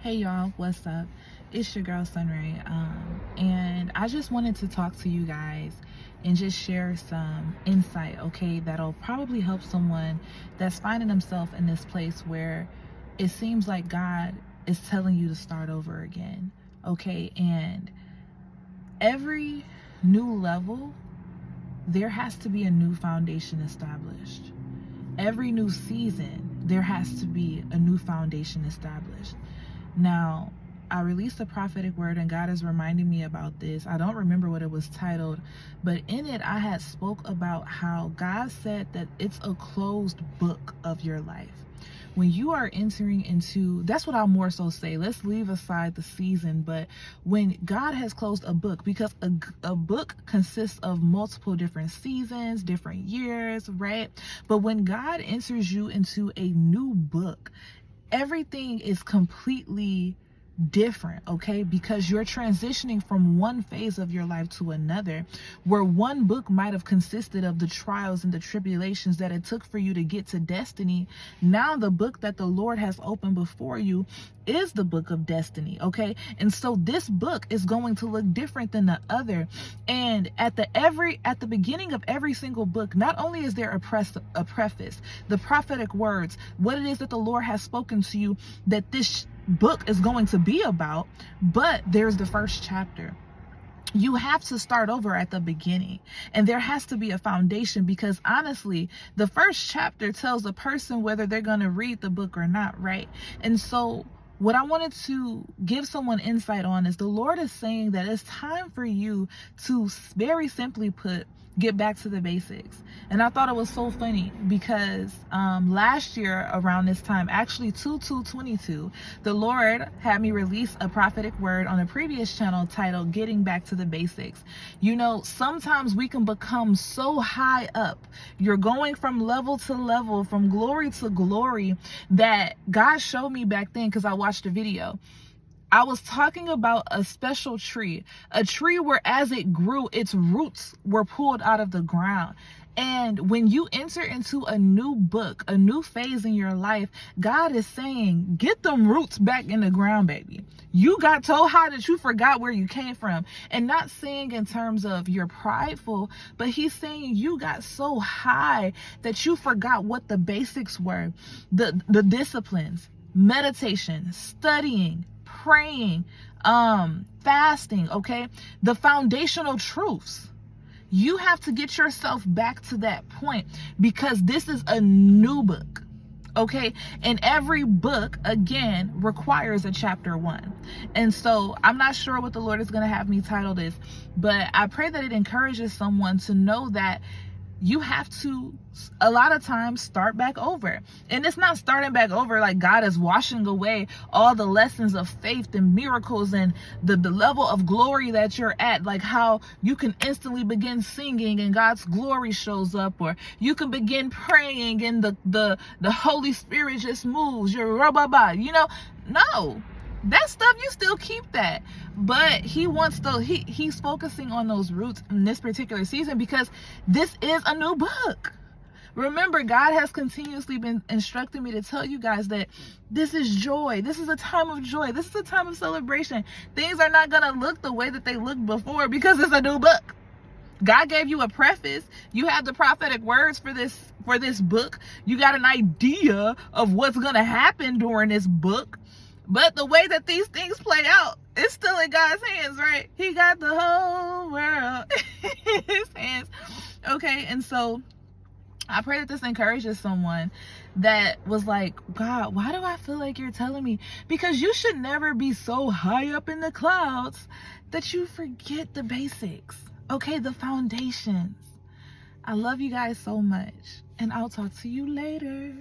Hey y'all, what's up? It's your girl Sunray, and I just wanted to talk to you guys and just share some insight, okay, that'll probably help someone that's finding themselves in this place where it seems like God is telling you to start over again, okay? And every new level, there has to be a new foundation established. Every new season, there has to be a new foundation established. Now, I released a prophetic word and God is reminding me about this. I don't remember what it was titled, but in it I had spoke about how God said that it's a closed book of your life. When you are entering into, that's what I'll more so say, let's leave aside the season, but when God has closed a book, because a book consists of multiple different seasons, different years, right? But when God enters you into a new book, everything is completely different, okay? Because you're transitioning from one phase of your life to another, where one book might have consisted of the trials and the tribulations that it took for you to get to destiny. Now the book that the Lord has opened before you is the book of destiny, okay? And so this book is going to look different than the other. And at the beginning of every single book, not only is there a preface, the prophetic words, what it is that the Lord has spoken to you that this book is going to be about, but there's the first chapter. You have to start over at the beginning, and there has to be a foundation, because honestly, the first chapter tells a person whether they're going to read the book or not, right? And so what I wanted to give someone insight on is the Lord is saying that it's time for you to, very simply put, get back to the basics. And I thought it was so funny because last year around this time, actually 2/2/22, the Lord had me release a prophetic word on a previous channel titled Getting Back to the Basics. You know, sometimes we can become so high up, you're going from level to level, from glory to glory, that God showed me back then, because I watched a video. I was talking about a special tree, a tree where as it grew, its roots were pulled out of the ground. And when you enter into a new book, a new phase in your life, God is saying, get them roots back in the ground, baby. You got so high that you forgot where you came from. And not saying in terms of you're prideful, but he's saying you got so high that you forgot what the basics were, the disciplines, meditation, studying, praying, fasting, okay? The foundational truths. You have to get yourself back to that point, because this is a new book, okay? And every book, again, requires a chapter 1. And so I'm not sure what the Lord is going to have me title this, but I pray that it encourages someone to know that you have to, a lot of times, start back over. And it's not starting back over like God is washing away all the lessons of faith and miracles and the level of glory that you're at, like how you can instantly begin singing and God's glory shows up, or you can begin praying and the Holy Spirit just moves. You're rababa, you know? No. That stuff, you still keep that, but he wants he's focusing on those roots in this particular season, because this is a new book. Remember, God has continuously been instructing me to tell you guys that this is joy. This is a time of joy. This is a time of celebration. Things are not going to look the way that they looked before, because it's a new book. God gave you a preface. You have the prophetic words for this book. You got an idea of what's going to happen during this book. But the way that these things play out, it's still in God's hands, right? He got the whole world in his hands. Okay, and so I pray that this encourages someone that was like, God, why do I feel like you're telling me? Because you should never be so high up in the clouds that you forget the basics, okay? The foundations. I love you guys so much, and I'll talk to you later.